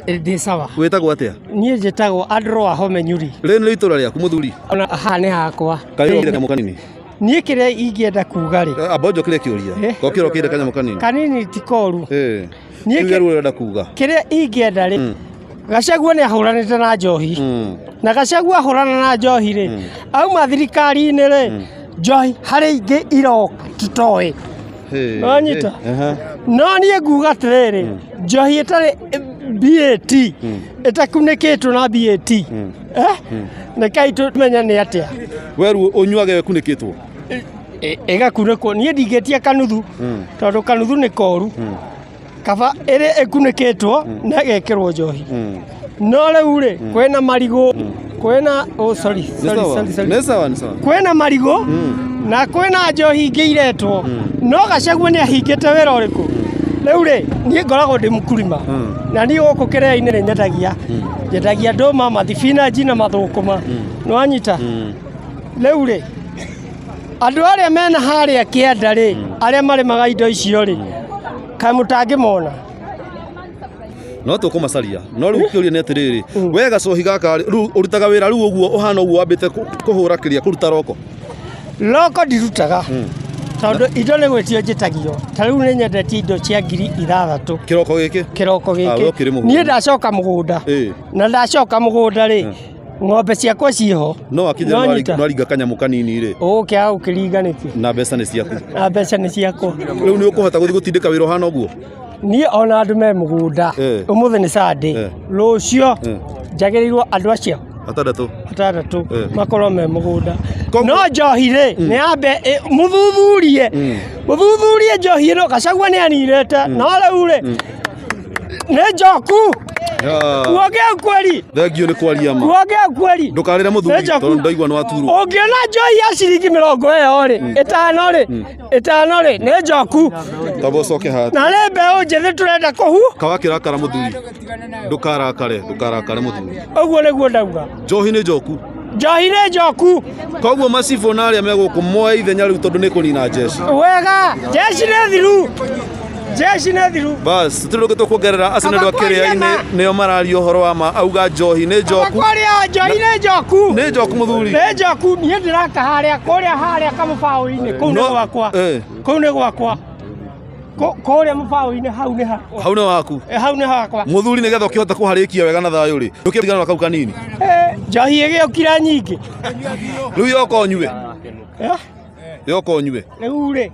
Ndi sawa. Wetagwo atia? Nie njĩtagwo Andrew Wahome Nyuri. Rĩu nĩ itũra rĩaku mũthuri? Ona haha nĩ hakwa. Kaĩ kanyamũ kanini? Niĩ kĩrĩa ingĩenda kuga rĩ. Amba njokerie kĩũria. Gokĩra ũkĩenda kanyamũ kanini? Kanini ti koru. Niĩ kĩrĩa ũrenda kuga. Kĩrĩa ingĩenda rĩ. Gachagua nĩ ahũranĩte na njohi. Na Gachagua ahũrana na njohi rĩ. Auma thirikari-inĩ rĩ. Njohi harĩ ingĩ iroka tũtoĩ. Nonyita. No niĩ nguga atĩrĩrĩ. Njohi ĩtarĩ BAT ĩtakunĩkĩtwo na BAT nĩkai tũmenye nĩ atĩa weru ũnyuage wekunĩkĩtwo ĩgakunĩkwo niĩ ndingĩtia kanuthu tondũ kanuthu nĩ koru kaba ĩrĩ ĩkunĩkĩtwo na ĩgekĩrwo njohi no rĩu rĩ kwĩna marigũ kwĩna kwĩna marigũ na kwĩna njohi ingĩ iretwo no Gachagua nĩ ahingĩte wĩra ũrĩkũ rĩu rĩ niĩ ngoragwo ndĩ mũkurima na niĩ gũkũ kĩrĩa-inĩ nĩ nyendagia ndũma mathibinaji na mathũkũma nĩwanyita rĩu rĩ andũ arĩa mena harĩa kĩanda rĩ arĩa marĩmaga indo icio rĩ kaĩ mũtangĩmona no tũkũmacaria no rĩu kĩũria nĩ atĩrĩrĩ we gacohi gaka rĩu ũrutaga wĩra rĩu ũguo ũhana ũguo wambĩte kũhũra kĩrĩa kũruta roko ndirutaga tondũ indo nĩ gwĩtio njĩtagio ta rĩu nĩ nyendetie indo cia 6,000 kĩroko gĩkĩ niĩ ndacoka mũgũnda na ndacoka mũgũnda rĩ ng'ombe ciakwa ciĩho no akinya nwaringa kanyamũ kanini rĩ ũkĩaga ũkĩringanĩtie na mbeca nĩ ciaku nĩ ciakwa rĩu nĩ ũkũhota gũthiĩ gũtindĩka wĩra ũhana ũguo niĩ ona andũ me mũgũnda ũmũthĩ nĩ Sunday rũciũ njagĩrĩirwo andũ acio atandatũ makorwo me mũgũnda no njohi rĩ nĩ ambe mũthuthurie njohi ĩno Gachagua nĩ anirĩte no rĩu rĩ nĩ njoku kuongea kweli thengio nĩ kwaria ma kuongea kweli ndũkarĩre mũthuri tondũ ndaigua nĩ waturwo ũngĩona njohi ya ciringi 20 rĩ ĩtano rĩ nĩ njoku tabo ũcoke hata na nĩ mbeũ njĩthĩ tũrenda kũhu kawakĩrakara mũthuri ndũkarakare mũthuri ũguo nĩguo ndauga njohi nĩ njoku koguo macibũ na arĩa megũkũ moe ithenya rĩu tondũ nĩ kũnina jeshi wega jeshi nĩ thiru bas tũrũgĩtwo kuongerera acio nĩ andũ a kĩrĩa-inĩ nĩo mararia ũhoro wa ma auga njohi nĩ njoku nĩ njoku mũthuri nĩ njoku niĩ ndĩraka harĩa kamũbaũ-inĩ kũu nĩ gwakwa kũrĩa mũbaũ-inĩ hau nĩ hakwa mũthuri nĩgetha ũkĩhota kũharĩkia wega na thayũ rĩ ndũkĩtigana na kau kanini njohi ĩgĩũkira nyingĩ rĩu yoka ũnyue rĩu rĩ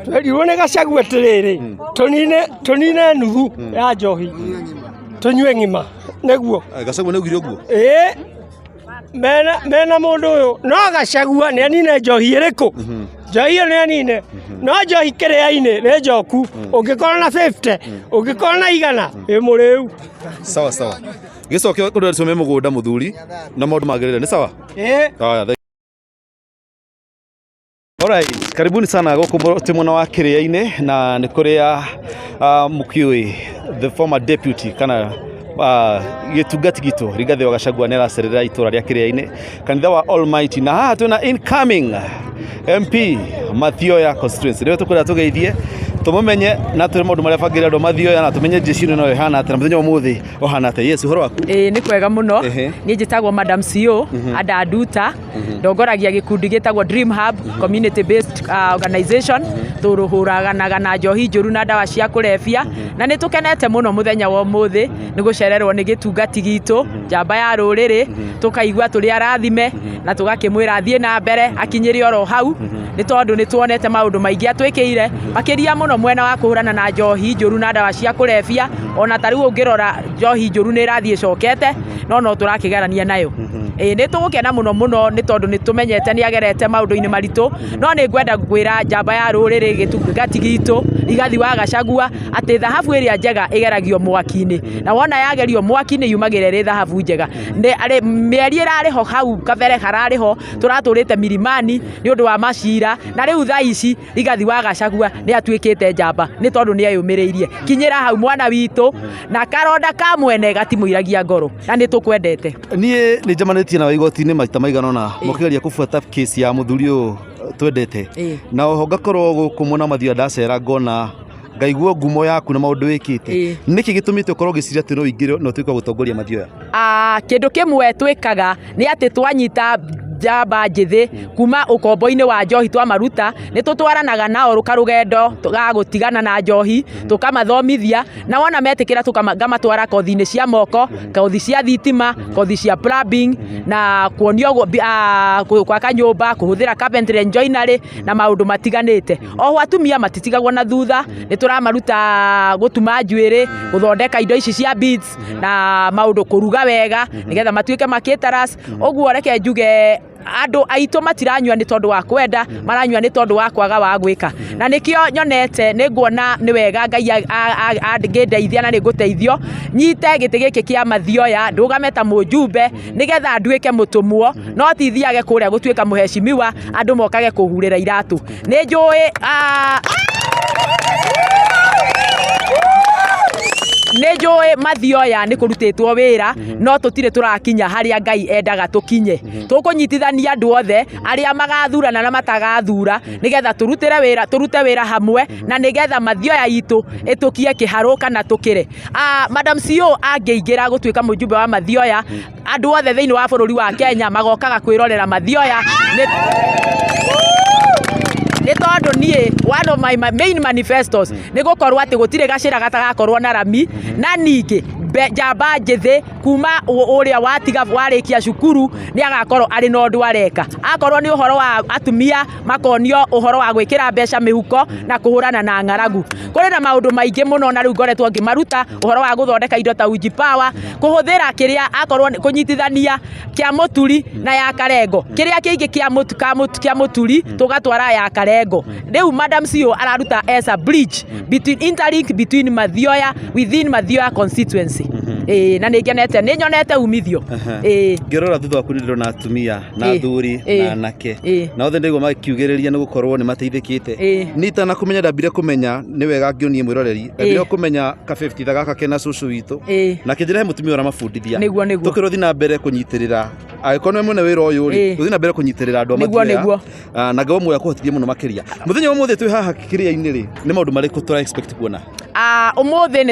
twerirwo nĩ Gachagua atĩrĩrĩ tũnine nuthu ya njohi tũnyue ng'ima nĩguo Gachagua nĩaugire ũguo mena mũndũ ũyũ no Gachagua nĩ anine njohi ĩrĩkũ njohi ĩyo nĩ anine no njohi kĩrĩa-inĩ nĩ njoku ũngĩkorwo na 50 ũngĩkorwo na 100 ĩ mũrĩu sawa gĩcoke kũrĩa tũme mũgũnda mũthuri na maũndũ magĩrĩre nĩ sawa Alright, karibuni sana gũkũ mwena wa kĩrĩa-inĩ na nĩ kũrĩa mũkĩũĩ the former deputy kana gĩtungati gitũ Rigathĩ wa Gachagua nĩ aracerera itũra rĩa kĩrĩa-inĩ kanitha wa Almighty na haha twĩna incoming MP Mathioya constituency rĩu tũkwĩra tũgeithie tũmumenye na tũrĩ maũndũ marĩa bangĩre andũ Mathioya na tũmenye jeshi ĩno nayo ĩhana atĩa na mũthenya ũmũthĩ ũhana atĩa Yesu ũhoro waku nĩ kwega mũno niĩ njĩtagwo Madam CEO Ada Nduta ndongoragia gĩkundi gĩtagwo Dream Hub community based organization tũrũhũranaga na njohi njũru na ndawa cia kũrebia na nĩ tũkenete mũno mũthenya wa ũmũthĩ nĩ gũcererwo nĩ gĩtungati gitũ njamba ya rũrĩrĩ tũkaigua tũrĩ arathime na tũgakĩmwĩra thiĩ na mbere akinyĩre oro hau nĩ tondũ nĩ tuonete maũndũ maingĩ atwĩkĩire makĩria mũno mwena wa kũhũrana na njohi njũru na ndawa cia kũrebia ona ta rĩu ũngĩrora njohi njũru nĩ ĩrathiĩ ĩcokete no tũrakĩgerania nayo nĩ tũgũkena mũno nĩ tondũ nĩ tũmenyete nĩ agerete maũndũ-inĩ maritũ no nĩ ngwenda kwĩra njamba ya rũrĩrĩ gĩtungati gitũ Rigathĩ wa Gachagua atĩ thahabu ĩrĩa njega ĩgeragio mwaki-inĩ na wona yagerio mwaki-inĩ yumagĩra ĩrĩ thahabu njega mĩeri ĩrarĩho hau kabere hararĩho tũratũrĩte milimani nĩ ũndũ wa macira na rĩu thaa ici Rigathĩ wa Gachagua nĩ atuĩkĩte njamba nĩ tondũ nĩ ayũmĩrĩirie kinyĩra hau mwana witũ na karonda ka mwene gatimũiragia ngoro na nĩ tũkwendete niĩ nĩ njamanĩtie na igoti-inĩ maita maigana ũna mũkĩgeria kũbuata case ya mũthuri ũyũ twendete na oho ngakorwo gũkũ mwena Mathioya ndacera ngona ngaigua ngumo yaku na maundu wikite niki gitumite ukorwo giciria ati no ingire no twika gutongoria Mathioya kindu kimwe twikaga ni ati twanyita njamba njithi kuma ukombo-ini wa njohi twamaruta ni tutwaranaga nao rukarugendo tugagutigana na njohi tukamathomithia na wona metikira tukamatwara kothi-ini cia moko kothi cia thitima kothi cia plumbing na kuonio gwaka nyumba kuhuthira carpentry and joinery na maundu matiganite. Oho atumia matitigagwo na thutha ni turamaruta gutuma njuiri guthondeka indo ici cia beads na maundu kuruga wega nigetha matuike makitaras. Oguo reke njuge andu aitu matiranyua ni tondu wa kwenda maranyua ni tondu wa kwaga wa gwika na nikio nyonete ni nguona ni wega Ngai angedeithia na ni guteithio nyite giti giki kia Mathioya ndugameta mujumbe nigetha nduike mutumwo no tithiage kuria gutuika muheshimiwa andu mokage kuhurira iratu ni njui Nejoi Mathioya ni kurutitwo wira no tutire turakinya haria Ngai endaga tukinye tukunyitithania andu othe aria magathurana na matagathura nigetha turute wira hamwe na nigetha Mathioya itu itukie kiharuka na tukire. Madam CEO angeingira gutuika mujumbe wa Mathioya andu othe thiini wa bururi wa Kenya magokaga kwirorera Mathioya ni tondu nie one of my main manifestos ni gukorwo ati gutire gacira gatagakorwo na rami na ningi njamba njithi kuma uria watiga warikia cukuru ni agakorwo ari no ndu areka akorwo ni uhoro wa atumia makonio uhoro wa gwikira mbeca mihuko na kuhurana na ng'aragu. Kuri na maundu maingi muno na riu ngoretwo ngimaruta uhoro wa guthondeka indo ta uji power kuhuthira kiria akorwo kunyitithania kia muturi na ya karengo kiria kingi kia muturi tugatwara ya karengo. Riu Madam CEO araruta as a bridge between interlink between Mathioya within Mathioya constituency. Na nigenete ni nyonete umithio ngirora thutha waku ndirona atumia na thuri na anake na othe ndigwa makiugiriria ni gukorwo ni mateithikite nita na kumenya ndambire kumenya ni wega ngionie mwiroreri ndambire kumenya ka 50 gaka kena cucu witu na kinjira mutumia ora mabundithia tukiro thi na mbere kunyitirira agikono mwene wira uyu ri tuthi na mbere kunyitirira andu Mathioya na ngawo mwe akuhotithia muno makiria muthenya wa muthe twi haha kiria-ini ri ni maundu mariku tura expect kuona umuthi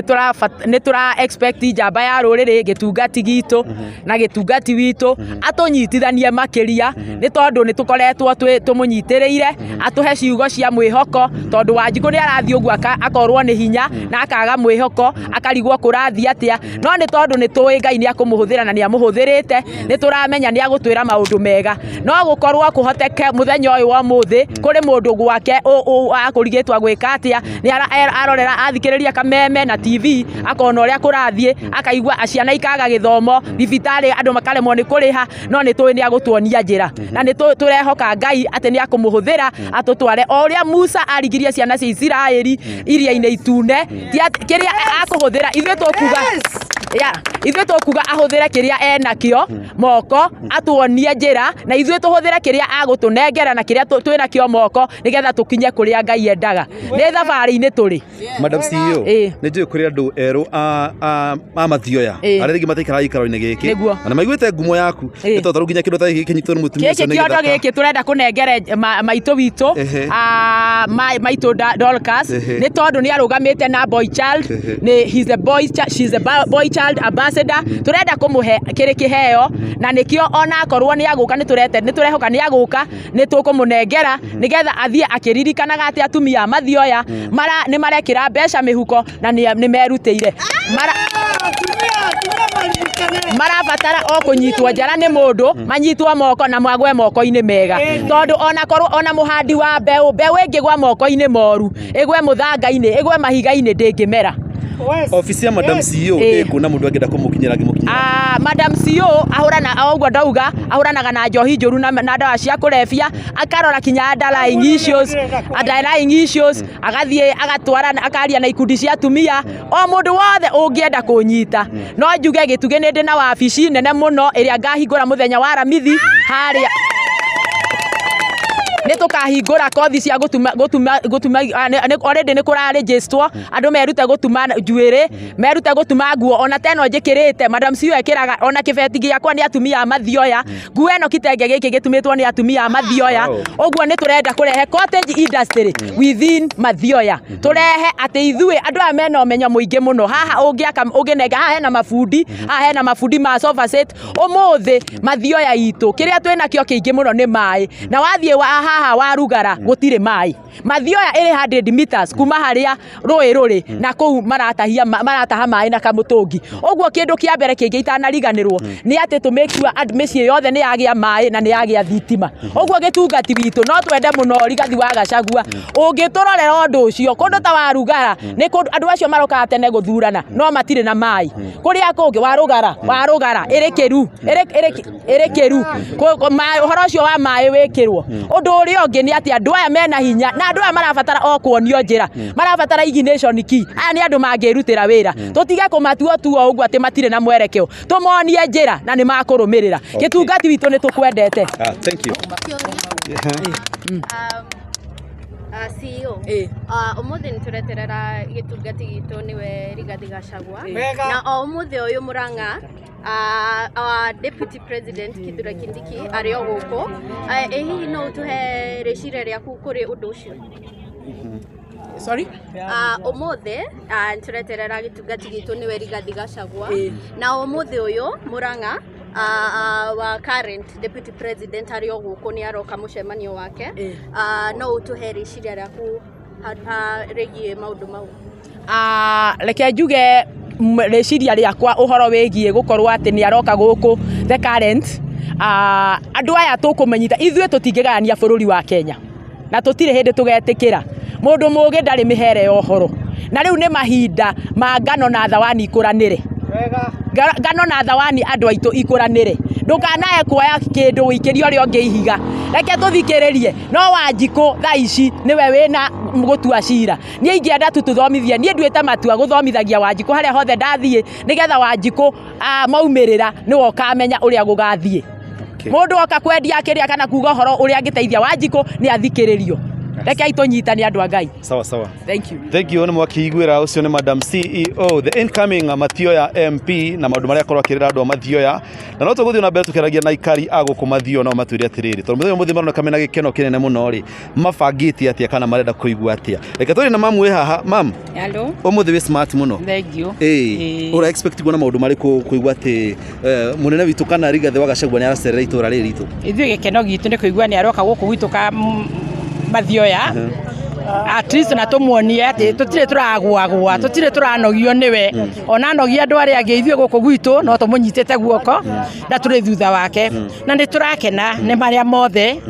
ni tura expect njamba ya ruriri gitungati gitu na gitungati witu atunyitithanie makiria ni tondu ni tukoretwo tumunyitiriire atuhe ciugo cia mwihoko tondu Wanjiku ni arathii uguo akorwo ni hinya na akaga mwihoko akarigwo kurathi atia no ni tondu ni tuwi Ngai ni akumuhuthira na ni amuhuthirite ni turamenya ni agutwira maundu mega no gukorwo kuhoteke muthenya uyu wa muthi kuri mundu gwake akurigitwa gwika atia ni arorera athikiriria kameme na TV akona uria kurathie akaigua aciana ikaga githomo thibitari andu makaremwo ni kuriha no ni tuwi ni agutuonia njira na ni turehoka Ngai ati ni akumuhuthira atutware uria Musa arigiria ciana cia Isiraeli iria-ini itune kiria akuhuthira ithuĩ tukuga ithuĩ tukuga ahuthire kiria enakio moko atuonie njira na ithuĩ tuhuthire kiria agutunengera na kiria twina kio moko nigetha tukinye kuria Ngai endaga ni thabari-ini turi. Madam CEO ni njui kuri andu eru a Mathioya aria ringi mataikara ikaro-ini giki na maiguite ngumo yaku ni tondu nginya kindu ta giki kinyitwo ni mutumia ucio kiondo giki turenda kunengere maitu witu maitu Dorcas ni tondu ni arugamite na boy child ni she's a boy child ambassador turenda kumuhe kiri kiheo na nikio ona akorwo ni aguka ni turehoka ni aguka ni tukumunengera nigetha athie akiririkanaga ati atumia Mathioya ni marekira mbeca mihuko na ni merutire marabatara o kunyitwo njara ni mundu manyitwo moko na mwagwe moko-ini mega tondu ona korwo ona muhandi wa mbeu ingigwa moko-ini moru igwe muthanga-ini igwe mahiga-ini ndingimera. Ofisi ya Madam CEO kuna mundu angenda kumukinyira ngimukinyira Madam CEO ahurana ogwa ndauga ahuranaga na njohi njuru na ndawa cia kurefia akarora kinya underlying issues agathie agatwarana akaria na ikundi cia atumia o mundu wothe ungienda kunyita no njuge gituge ni ndi na wabici nene muno iria ngahingura muthenya wa ramithi haria nĩ tũkahingũra kothi cia gũtuma already nĩ kũra register andũ merute gũtuma njuĩrĩ merute gũtuma nguo ona teno njĩkĩrĩte Madam CEO ekĩraga ona kĩbeti gĩakwa nĩ atumia mathioya nguo ĩno kitenge gĩkĩ gĩtumĩtwo nĩ atumia mathioya ũguo nĩ tũrenda kũrehe cottage industry within mathioya tũrehe atĩ ithuĩ andũ aya mena ũmenyo mũingĩ mũno haha ũngĩnenga haha hena mabundi haha hena mabundi ma sofa set ũmũthĩ mathioya itũ kĩrĩa twĩna kĩo kĩingĩ mũno nĩ maĩ na wathiĩ haha wa Rugara gũtirĩ maĩ mathioya ĩrĩ 100 meters kuma harĩa rũĩ rũrĩ na kũu marataha maĩ na kamũtũngi ũguo kĩndũ kĩa mbere kĩngĩ itanariganĩrwo nĩ atĩ tũ make sure mĩciĩ yothe nĩ yagĩa maĩ na nĩ yagĩa thitima ũguo gĩtungati witũ no twende mũno Rigathi wa Gachagua ũngĩtũrorera ũndũ ũcio kũndũ ta wa Rugara nĩ andũ acio marokaga tene gũthurana no matirĩ na maĩ kũrĩa kũngĩ wa Rugara ĩrĩ kĩru ũhoro ũcio wa maĩ wĩkĩrwo ũndũ ũrĩa ũngĩ nĩ atĩ andũ aya mena hinya na andũ aya marabatara o kuonio njĩra marabatara ignition key aya nĩ andũ mangĩrutĩra wĩra tũtige kũmatua ũguo atĩ matirĩ na mwerekeo tũmonie njĩra na nĩ makũrũmĩrĩra gĩtungati witũ nĩ tũkwendete. Thank you. CEO umuthi nitureterera gitungati gitu niwe Rigathi Gachagua na umuthi uyu Murang'a Deputy President Kithure Kindiki ari o guku hihi no utuhe rĩciria rĩaku kũrĩ ũndũ ũcio? Sorry? Umuthi nitureterera gitungati gitu niwe Rigathi Gachagua na umuthi uyu Murang'a wa current Deputy President ari o guku ni aroka mũcemanio wake no utuhe rĩciria rĩaku rĩgiĩ maũndũ mau? Reke njuge rĩciria rĩakwa ũhoro wĩgiĩ gũkorwo atĩ nĩ aroka gũkũ the current andũ aya tũkũmenyita ithuĩ tũtingĩgayania bũrũri wa Kenya na tũtirĩ hĩndĩ tũgetĩkĩra mũndũ mũgĩ ndarĩ mĩhere ya ũhoro na rĩu nĩ mahinda ma ngano na thawani ikũranĩre ngano na thawani andũ aitũ ikũranĩre ndũkanae kuoya kĩndũ wĩikĩrio ũrĩa ũngĩ ihiga reke tũthikĩrĩrie no Wanjikũ thaa ici nĩwe wĩna gũtua cira niĩ ingĩenda tu tũthomithie niĩ nduĩte matua gũthomithagia Wanjikũ harĩa hothe ndathiĩ nĩgetha Wanjikũ maumĩrĩra nĩwe ũkamenya ũrĩa gũgathiĩ mũndũ oka kwendia kĩrĩa kana kuga ũhoro ũrĩa angĩteithia Wanjikũ nĩ athikĩrĩrio reke itũnyitane andũ a Ngai. Sawa sawa. Thank you. Thank you. Nĩ mwakĩiguĩra ũcio nĩ Madam CEO the incoming Mathioya MP na maũndũ marĩa akorwo akĩrĩra andũ a Mathioya na no tũgũthiĩ na mbere tũkĩaragia na ikari a gũkũ Mathioya no matwĩre atĩrĩrĩ tondũ mũthenya mũthĩ maroneka mena gĩkeno kĩnene mũno rĩ mabangĩte atĩa kana marenda kũigua atĩa reke tũrĩ na mamu wĩ haha mam. Hello. Ũmũthĩ wĩ smart mũno. Thank you. Ũra expect kuona maũndũ marĩkũ kũigua atĩ mũnene witũ kana Rigathi wa Gachagua nĩ aracerera itũra rĩrĩ ritũ? Ithuĩ gĩkeno gitũ nĩ kũigua nĩ aroka gũkũ gwitũ ka Mathioya at least na tumuonie ati tutire turagwagwa tutire turanogio niwe ona nogia andu ari age ithuĩ gũkũ gwitũ no tumunyitĩte guoko na tũrĩ thutha wake na nĩ turakena nĩ maria mothe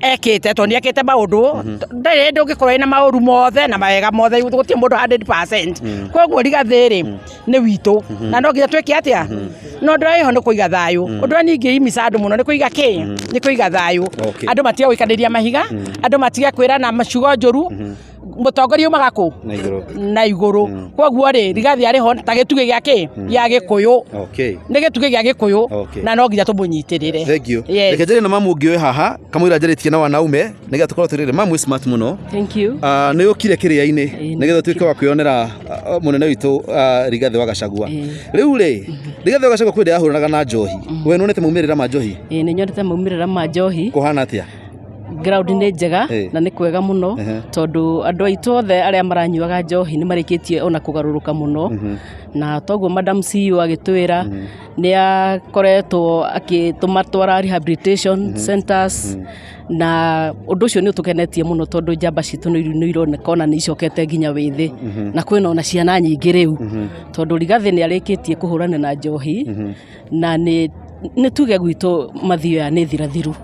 ekĩte to nĩ ekĩte maũndũ ndarĩ ndũngĩkorwo ina maũru mothe na mawega mothe gũtirĩ mũndũ 100% koguo Rigathi rĩ nĩ witũ na no nginya twĩke atĩa no ndĩho nĩ kũiga thayũ ũndũ ningĩ imisa andũ mũno nĩ kũiga kĩ nĩ kũiga thayũ andũ matiga gũikanĩria mahiga andũ matiga kwĩrana maciugo njũru mũtongoria umaga kũ na igũrũ koguo rĩ Rigathi arĩ ho ta gĩtugĩ gĩake gĩa Gĩkũyũ nĩ gĩtugĩ gĩa Gĩkũyũ na no nginya tũmũnyitĩrĩre. Thank you. Reke njĩre na mamu ũngĩ wĩ haha kamũira njarĩtie na wanaume nĩgetha tũkorwo tũrĩrĩ mamu smart mũno. Thank you. Nĩ ũkire kĩrĩa-inĩ nĩgetha tuĩke wa kwĩonera mũnene witũ Rigathi wa Gachagua rĩu rĩ Rigathi wa Gachagua kwĩndĩ yahũranaga na njohi we nĩonete maumĩrĩra ma njohi? Nĩ nyonete maumĩrĩra ma njohi. Kũhana atĩa? Ground nĩ njega na nĩ kwega mũno tondũ andũ aitũ othe arĩa maranyuaga njohi nĩ marĩkĩtie ona kũgarũrũka mũno na toguo Madam CEO agĩtwĩra nĩ akoretwo akĩtũmatwara rehabilitation centers na ũndũ ũcio nĩ ũtũkenetie mũno tondũ njamba citũ nĩ ironeka ona nĩ icokete nginya wĩthĩ na kwĩna ona ciana nyingĩ rĩu tondũ Rigathi nĩ arĩkĩtie kũhũrana na njohi na nĩ tuge gwitũ Mathioya nĩ thirathiru.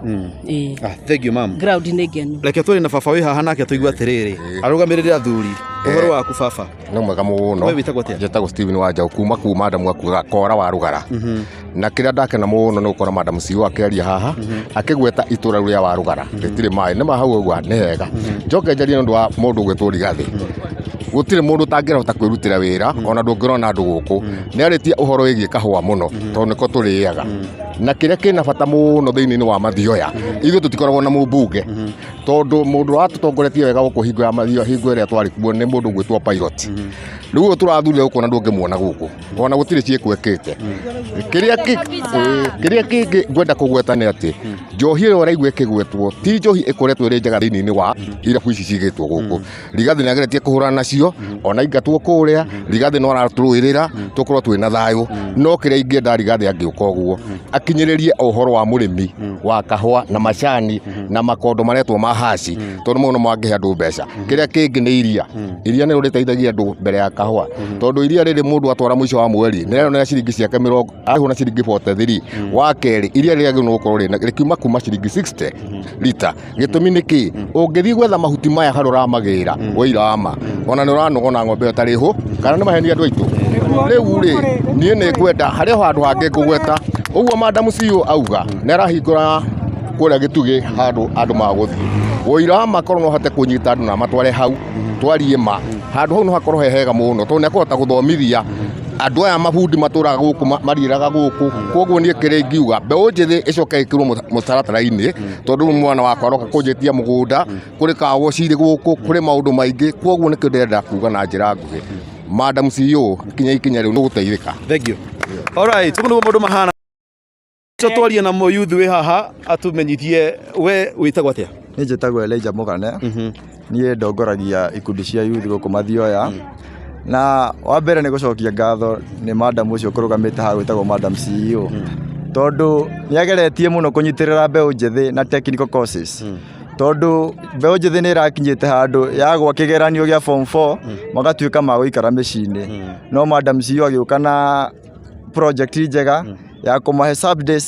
Thank you mam. Ground nĩ ngenu. Reke tũrĩ na baba wĩ haha nake tũigua atĩrĩrĩ arũgamĩrĩre athuri ũhoro waku baba? Nĩ mwega mũno. We wĩtagwo atĩa? Njĩtagwo Stephen Wanjaũ kuma Madam Kora wa Rugara na kĩrĩa ndakena mũno nĩ gũkora Madam CEO akĩaria haha akĩgweta itũra rĩa wa Rugara rĩtirĩ maĩ nĩ ma hau ũguo nĩ hega njoke njarie nĩ ũndũ wa mũndũ ũgwĩtwo Rigathi gutire mundu tangirahota kwirutira wira ona ndungirona andu guku ni aritie uhoro wigie kahua muno tondu niko turiaga na kiria kina bata muno thiini wa Mathioya ithu tutikoragwo na mubunge tondu mundu watutongoretie wega guku hingo ya Mathioya hingo iria twari kuo ni mundu gwitwo pilot riu turathurire guku na ndungimuona guku ona gutire cieko ekete kiria kingi ngwenda kugweta ni ati njohi ĩyo ũraigua ĩkĩgwetwo ti njohi ĩkoretwo ĩrĩ njega thĩinĩ wa irabu ici cigĩtwo gũkũ Rigathi nĩ ageretie kũhũrana nacio ona ingatwo kũrĩa Rigathi no aratũrũĩrĩra tũkorwo twĩna thayũ no kĩrĩa ingĩenda Rigathi angĩũka ũguo akinyĩrĩrie ũhoro wa mũrĩmi wa kahũa na macani na makondo maretwo ma haci tondũ mũno mangĩhe andũ mbeca kĩrĩa kĩngĩ nĩ iria nĩ rĩteithagia andũ mbere ya kahũa tondũ iria rĩrĩ mũndũ atwara mũico wa mweri nĩ rĩonera ciringi ciake 40 ahũna ciringi 43 wa kerĩ iria rĩagĩrĩirwo gũkorwo rĩkiuma kuma ciringi 60 lita gĩtũmi nĩkĩ ũngĩthiĩ gwetha mahuti maya harũ ramagĩra wĩira wama ona nĩ ũranogona ng'ombe ĩyo tarĩ hũ kana nĩ maheni andũ aitũ rĩu rĩ niĩ nĩ ngwenda harĩ handũ hangĩ ngũgweta ũguo Madam CEO auga nĩ arahingũra kũrĩa Gĩtugĩ handũ andũ magũthiĩ wĩira wama korwo no hote kũnyita andũ na matware hau twarie ma handũ hau no hakorwo hehega mũno tondũ nĩ akũhota gũthomithia andũ aya mabundi matũraga gũkũ mariĩraga gũkũ koguo niĩ kĩrĩa ingiuga mbeũ njĩthĩ ĩcoke ĩkĩrwo mũtaratara-inĩ tondũ mwana wakwa aroka kũnjĩtia mũgũnda kũrĩ kawa cirĩ gũkũ kũrĩ maũndũ maingĩ koguo nĩkĩo ndĩrenda kuga na njĩra nguhĩ Madam CEO ikinya rĩu nĩ gũteithĩka. Thank you. All right, tũguo maũndũ mahana twarie na mũyuthi wĩ haha atumenyithie we wĩtagwo atĩa? Niĩ njĩtagwo Elijah Mũgane niĩ ndongoragia ikundi cia youth gũkũ Mathioya na wa mbere nĩ gũcokia ngatho nĩ Madam ũcio kũrũgamĩte haha gwĩtagwo Madam CEO tondu nĩ ageretie mũno kũnyitĩrĩra mbeũ njĩthĩ na technical courses tondu mbeũ njĩthĩ nĩ ĩrakinyĩte handũ ya gwa kĩgeranio gĩa form 4 magatuĩka ma gũikara mĩciĩ-inĩ no Madam CEO agĩũka na project njega ya kũmahe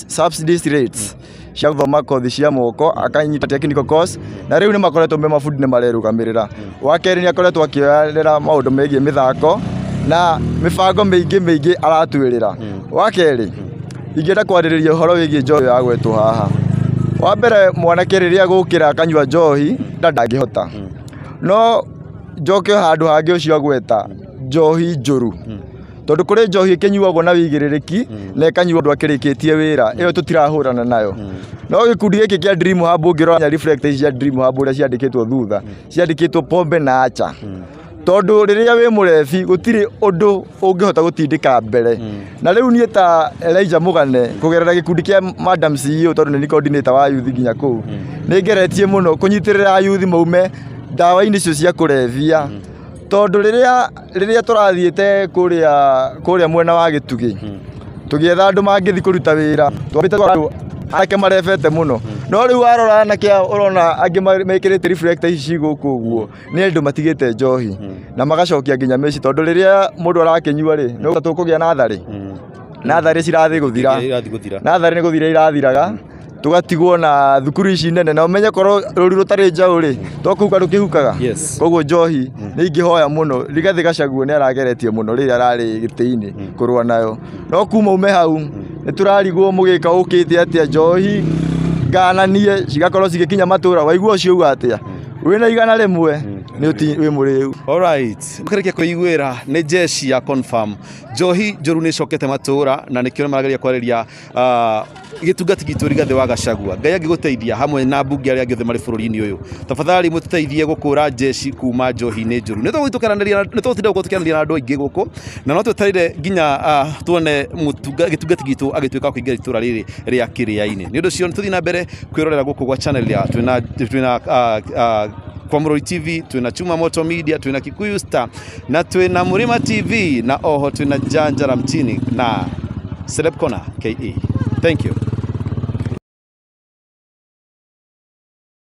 subsidies rates cia gũthoma kothi cia moko akanyita technical course na rĩu nĩ makoretwo me mabundi nĩ marerũgamĩrĩra wa kerĩ nĩ akoretwo akĩoyerera maũndũ megiĩ mĩthako na mĩbango mĩingĩ aratwĩrĩra wa kerĩ ingĩenda kwarĩrĩria ũhoro wĩgiĩ njohi ya gwetwo haha wa mbere mwanake rĩrĩa gũkĩra akanyua njohi ndangĩhota no njoke handũ hangĩ ũcio agweta njohi njũru tondu kuri njohi ikinyuagwo na wigĩrĩrĩki na ikanyuo ndwa kĩrĩkĩtie wĩra ĩyo tũtirahũrana nayo no gĩkundi gĩkĩ kĩa Dream Hub ũngĩrora reflect cia Dream Hub ũrĩa ciandĩkĩtwo thutha ciandĩkĩtwo pombe na acha tondu rĩrĩa wĩ mũrebi gũtirĩ ũndũ ũngĩhota gũtindĩka mbere na rĩu niĩ ta Elijah Mũgane kũgerera gĩkundi kĩa Madam CEO tondu nĩ coordinator wa youth nginya kũu nĩ ngeretie mũno kũnyitĩrĩra youth maume ndawa-inĩ icio cia kũrebia tondu rĩrĩa tũrathiĩte kũrĩa mwena wa Gĩtugĩ tũgĩetha andũ mangĩthi kũruta wĩra twambĩte andũ ake marebete mũno no rĩu warora anake ũrona angĩ mekĩrĩte reflector ici gũkũ ũguo nĩ andũ matigĩte njohi na magacokia nginya mĩciĩ tondu rĩrĩa mũndũ arakĩnyua rĩ no tũkũgĩa natharĩ cirathiĩ gũthira natharĩ nĩ gũthira irathiraga tugatigwo na thukuru ici nene na umenye korwo rũri rũtarĩ njaũ rĩ twakuga rũkĩhukaga koguo njohi nĩ ingĩhoya mũno Rigathi Gachagua nĩ arageretie mũno rĩrĩa ararĩ gĩtĩ-inĩ kũrũa nayo no kuma ume hau nĩ tũrarigwo mũgĩka ũkĩte atĩa njohi ngananie cigakorwo cigĩkinya matũra waigua ũcio uga atĩa wĩna igana rĩmwe wĩ mũrĩu. Alright, mũkĩrĩkia kũiguĩra nĩ jeshi ya confirm njohi njũru nĩ icokete matũra na nĩkĩo marageria kwarĩria gĩtungati gitũ Rigathi wa Gachagua Ngai angĩgũteithia hamwe na mbunge arĩa angĩ othe marĩ bũrũri-inĩ ũyũ tafadhali mũtũteithie gũkũra jeshi kuma njohi-inĩ njũru nĩ tũgũtinda gũkorwo tũkĩaranĩria na andũ aingĩ gũkũ na no twetereire nginya tuone gĩtungati gitũ agĩtuĩka wa kũingĩra itũra rĩrĩ rĩa Kĩrĩa-inĩ nĩ ũndũ ũcio nĩ tũthiĩ na mbere kwĩrorera gũkũ gwa channel ya twĩna kwa Mũrori TV, twina Chuma Moto Media, twina Kikuyu Star na twina Murima TV na oho twina Janjara Mtini na Celeb Corner KE. Thank you.